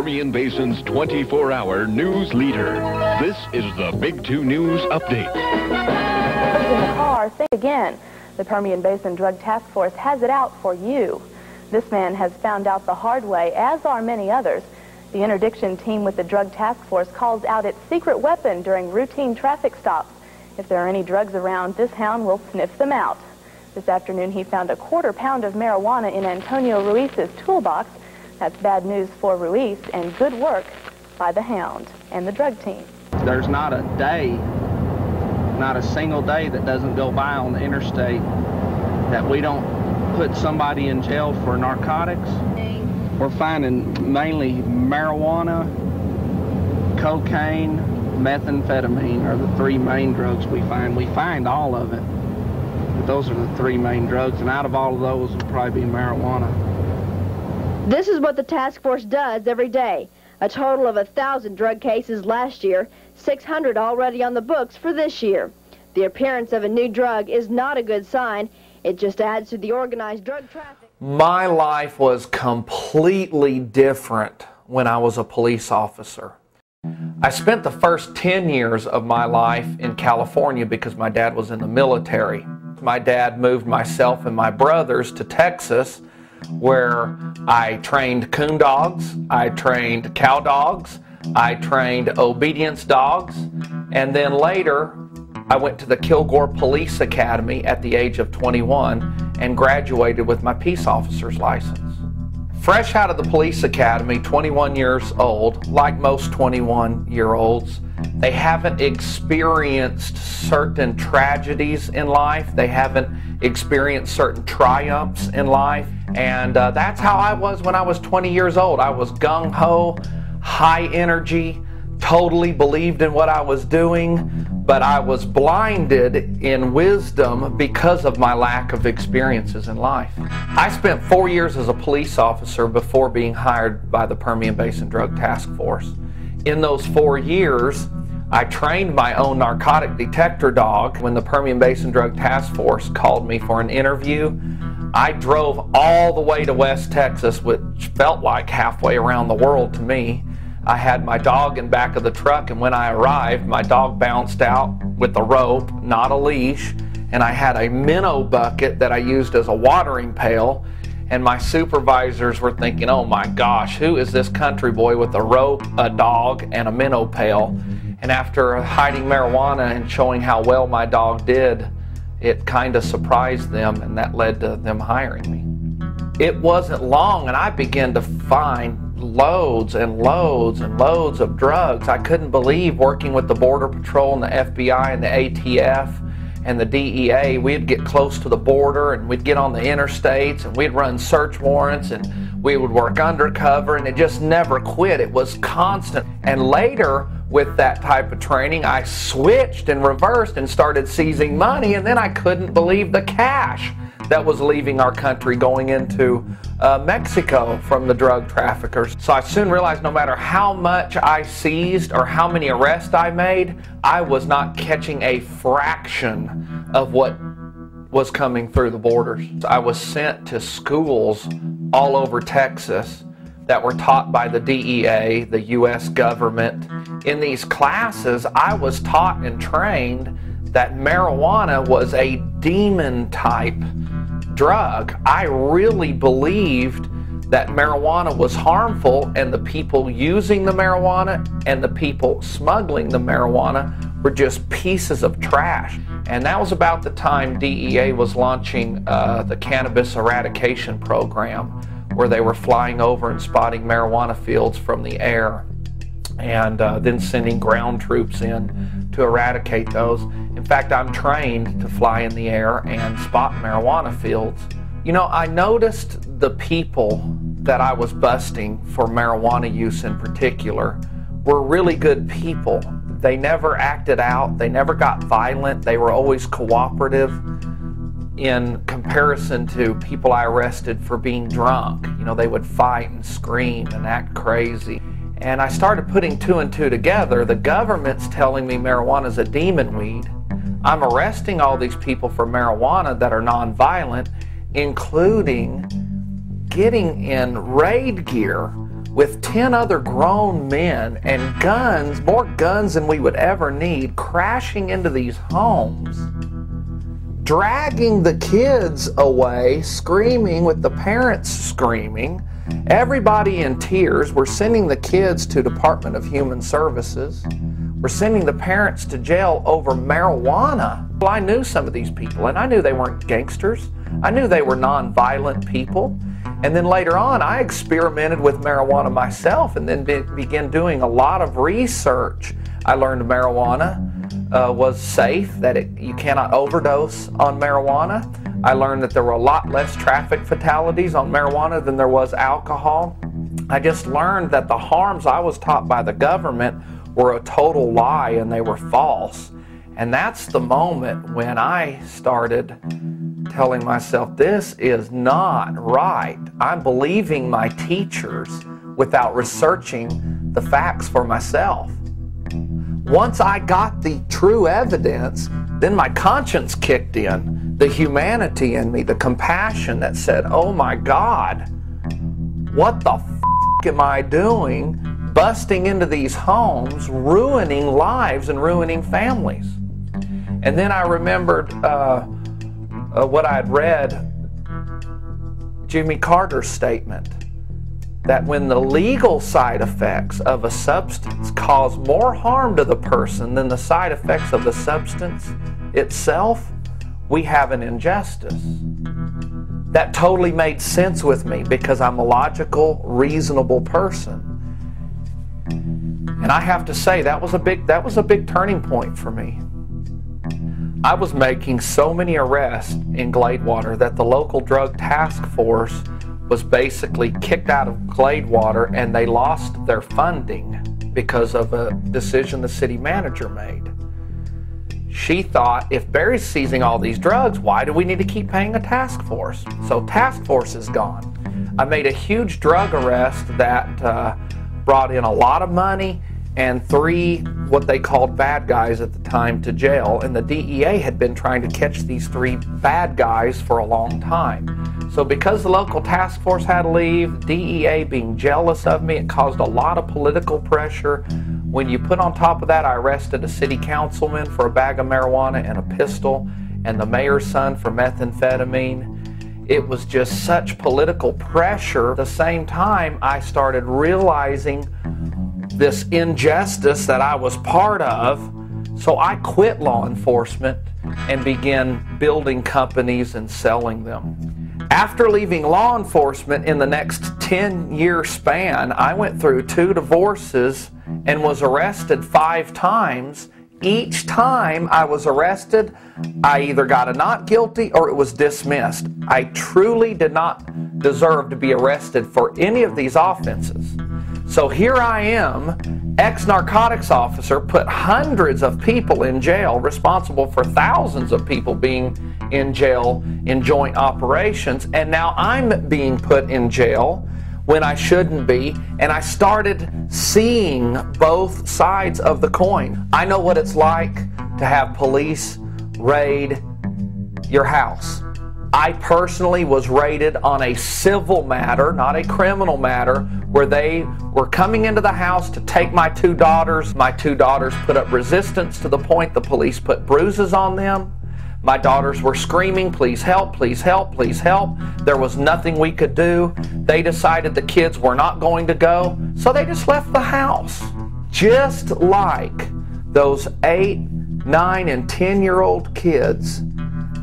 Permian Basin's 24-hour news leader. This is the Big 2 News Update. In the car, think again. The Permian Basin Drug Task Force has it out for you. This man has found out the hard way, as are many others. The interdiction team with the Drug Task Force calls out its secret weapon during routine traffic stops. If there are any drugs around, this hound will sniff them out. This afternoon, he found a quarter pound of marijuana in Antonio Ruiz's toolbox. That's bad news for Ruiz and good work by the hound and the drug team. There's not a day, not a single day that doesn't go by on the interstate that we don't put somebody in jail for narcotics. We're finding mainly marijuana, cocaine, methamphetamine are the three main drugs we find. We find all of it, but those are the three main drugs, and out of all of those will probably be marijuana. This is what the task force does every day. A total of 1,000 drug cases last year, 600 already on the books for this year. The appearance of a new drug is not a good sign. It just adds to the organized drug traffic. My life was completely different when I was a police officer. I spent the first 10 years of my life in California because my dad was in the military. My dad moved myself and my brothers to Texas, where I trained coon dogs, I trained cow dogs, I trained obedience dogs, and then later I went to the Kilgore Police Academy at the age of 21 and graduated with my peace officer's license. Fresh out of the police academy, 21 years old, like most 21-year-olds, they haven't experienced certain tragedies in life. They haven't experienced certain triumphs in life. And that's how I was when I was 20 years old. I was gung-ho, high energy, totally believed in what I was doing, but I was blinded in wisdom because of my lack of experiences in life. I spent 4 years as a police officer before being hired by the Permian Basin Drug Task Force. In those 4 years, I trained my own narcotic detector dog. When the Permian Basin Drug Task Force called me for an interview, I drove all the way to West Texas, which felt like halfway around the world to me. I had my dog in back of the truck, and when I arrived, my dog bounced out with a rope, not a leash, and I had a minnow bucket that I used as a watering pail, and my supervisors were thinking, oh my gosh, who is this country boy with a rope, a dog, and a minnow pail? And after hiding marijuana and showing how well my dog did, it kind of surprised them, and that led to them hiring me. It wasn't long, and I began to find loads and loads and loads of drugs. I couldn't believe working with the Border Patrol and the FBI and the ATF and the DEA. We'd get close to the border and we'd get on the interstates and we'd run search warrants and we would work undercover, and it just never quit. It was constant. And later, with that type of training, I switched and reversed and started seizing money, and then I couldn't believe the cash that was leaving our country going into Mexico from the drug traffickers. So I soon realized no matter how much I seized or how many arrests I made, I was not catching a fraction of what was coming through the borders. I was sent to schools all over Texas that were taught by the DEA, the U.S. government. In these classes, I was taught and trained that marijuana was a demon-type drug. I really believed that marijuana was harmful, and the people using the marijuana and the people smuggling the marijuana were just pieces of trash. And that was about the time DEA was launching the Cannabis Eradication Program, where they were flying over and spotting marijuana fields from the air, and then sending ground troops in to eradicate those. In fact, I'm trained to fly in the air and spot marijuana fields. You know, I noticed the people that I was busting for marijuana use in particular were really good people. They never acted out, they never got violent, they were always cooperative in comparison to people I arrested for being drunk. You know, they would fight and scream and act crazy. And I started putting two and two together. The government's telling me marijuana is a demon weed. I'm arresting all these people for marijuana that are nonviolent, including getting in raid gear with 10 other grown men and guns, more guns than we would ever need, crashing into these homes, dragging the kids away, screaming with the parents screaming, everybody in tears. We're sending the kids to Department of Human Services. We're sending the parents to jail over marijuana. Well, I knew some of these people, and I knew they weren't gangsters. I knew they were non-violent people. And then later on, I experimented with marijuana myself and then began doing a lot of research. I learned marijuana was safe, that you cannot overdose on marijuana. I learned that there were a lot less traffic fatalities on marijuana than there was alcohol. I just learned that the harms I was taught by the government were a total lie and they were false. And that's the moment when I started telling myself, this is not right. I'm believing my teachers without researching the facts for myself. Once I got the true evidence, then my conscience kicked in, the humanity in me, the compassion that said, oh my God, what the f*** am I doing busting into these homes, ruining lives and ruining families? And then I remembered what I had read, Jimmy Carter's statement, that when the legal side effects of a substance cause more harm to the person than the side effects of the substance itself, we have an injustice. That totally made sense with me because I'm a logical, reasonable person. And I have to say, that was a big turning point for me. I was making so many arrests in Gladewater that the local drug task force was basically kicked out of Gladewater, and they lost their funding because of a decision the city manager made. She thought, if Barry's seizing all these drugs, why do we need to keep paying a task force? So task force is gone. I made a huge drug arrest that brought in a lot of money and 3 what they called bad guys at the time to jail, and the DEA had been trying to catch these 3 bad guys for a long time. So because the local task force had to leave, DEA being jealous of me, it caused a lot of political pressure. When you put on top of that, I arrested a city councilman for a bag of marijuana and a pistol, and the mayor's son for methamphetamine. It was just such political pressure. At the same time, I started realizing this injustice that I was part of, so I quit law enforcement and began building companies and selling them. After leaving law enforcement, in the next 10-year span, I went through 2 divorces and was arrested 5 times. Each time I was arrested, I either got a not guilty or it was dismissed. I truly did not deserve to be arrested for any of these offenses. So here I am, ex-narcotics officer, put hundreds of people in jail, responsible for thousands of people being in jail in joint operations, and now I'm being put in jail when I shouldn't be, and I started seeing both sides of the coin. I know what it's like to have police raid your house. I personally was raided on a civil matter, not a criminal matter, where they were coming into the house to take my 2 daughters. My 2 daughters put up resistance to the point the police put bruises on them. My daughters were screaming, please help, please help, please help. There was nothing we could do. They decided the kids were not going to go, so they just left the house. Just like those 8, 9, and 10-year-old kids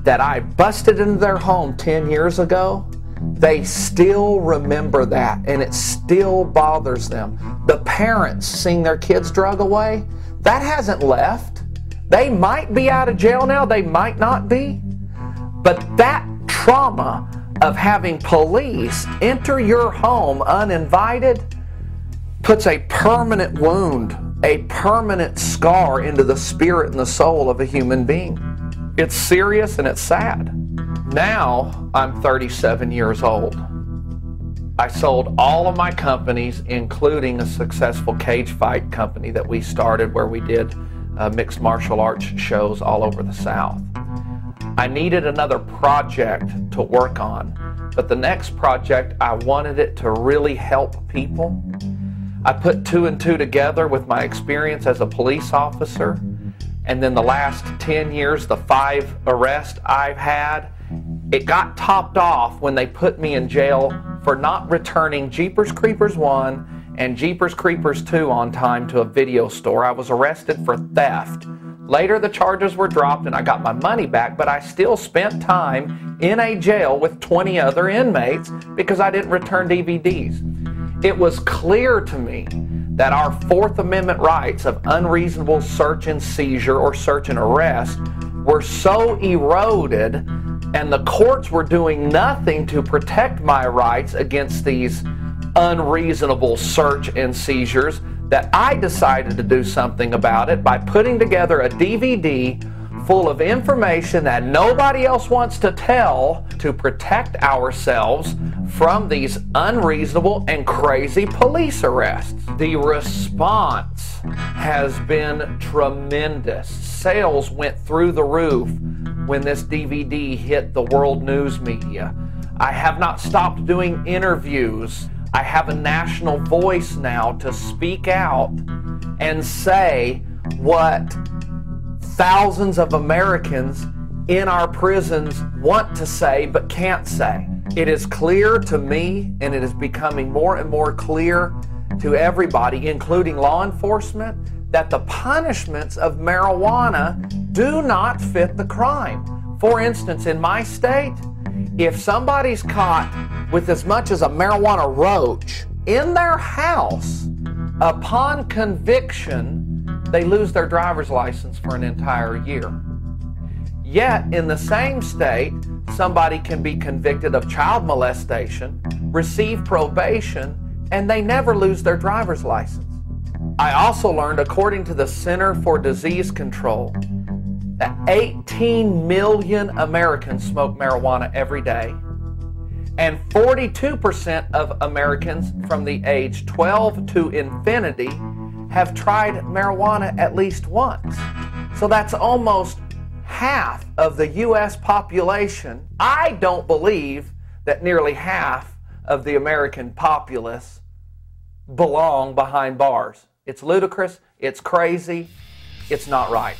that I busted into their home 10 years ago, they still remember that, and it still bothers them. The parents seeing their kids drug away, that hasn't left. They might be out of jail now, they might not be, but that trauma of having police enter your home uninvited puts a permanent wound, a permanent scar into the spirit and the soul of a human being. It's serious and it's sad. Now I'm 37 years old. I sold all of my companies, including a successful cage fight company that we started where we did mixed martial arts shows all over the South. I needed another project to work on, but the next project, I wanted it to really help people. I put 2 and 2 together with my experience as a police officer, and then the last 10 years, the 5 arrests I've had, it got topped off when they put me in jail for not returning Jeepers Creepers 1 and Jeepers Creepers 2 on time to a video store. I was arrested for theft. Later, the charges were dropped and I got my money back, but I still spent time in a jail with 20 other inmates because I didn't return DVDs. It was clear to me that our Fourth Amendment rights of unreasonable search and seizure or search and arrest were so eroded, and the courts were doing nothing to protect my rights against these unreasonable search and seizures, that I decided to do something about it by putting together a DVD full of information that nobody else wants to tell to protect ourselves from these unreasonable and crazy police arrests. The response has been tremendous. Sales went through the roof when this DVD hit the world news media. I have not stopped doing interviews. I have a national voice now to speak out and say what thousands of Americans in our prisons want to say but can't say. It is clear to me, and it is becoming more and more clear to everybody, including law enforcement, that the punishments of marijuana do not fit the crime. For instance, in my state, if somebody's caught with as much as a marijuana roach in their house, upon conviction, they lose their driver's license for an entire year. Yet, in the same state, somebody can be convicted of child molestation, receive probation, and they never lose their driver's license. I also learned, according to the Center for Disease Control, that 18 million Americans smoke marijuana every day, and 42% of Americans from the age 12 to infinity have tried marijuana at least once. So that's almost half of the U.S. population. I don't believe that nearly half of the American populace belong behind bars. It's ludicrous, it's crazy, it's not right.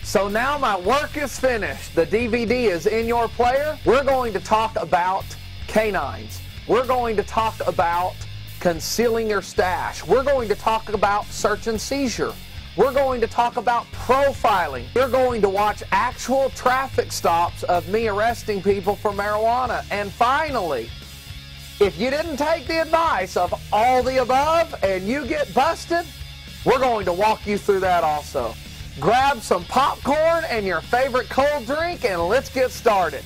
So now my work is finished. The DVD is in your player. We're going to talk about canines. We're going to talk about concealing your stash. We're going to talk about search and seizure. We're going to talk about profiling. We're going to watch actual traffic stops of me arresting people for marijuana. And finally, if you didn't take the advice of all the above and you get busted, we're going to walk you through that also. Grab some popcorn and your favorite cold drink and let's get started.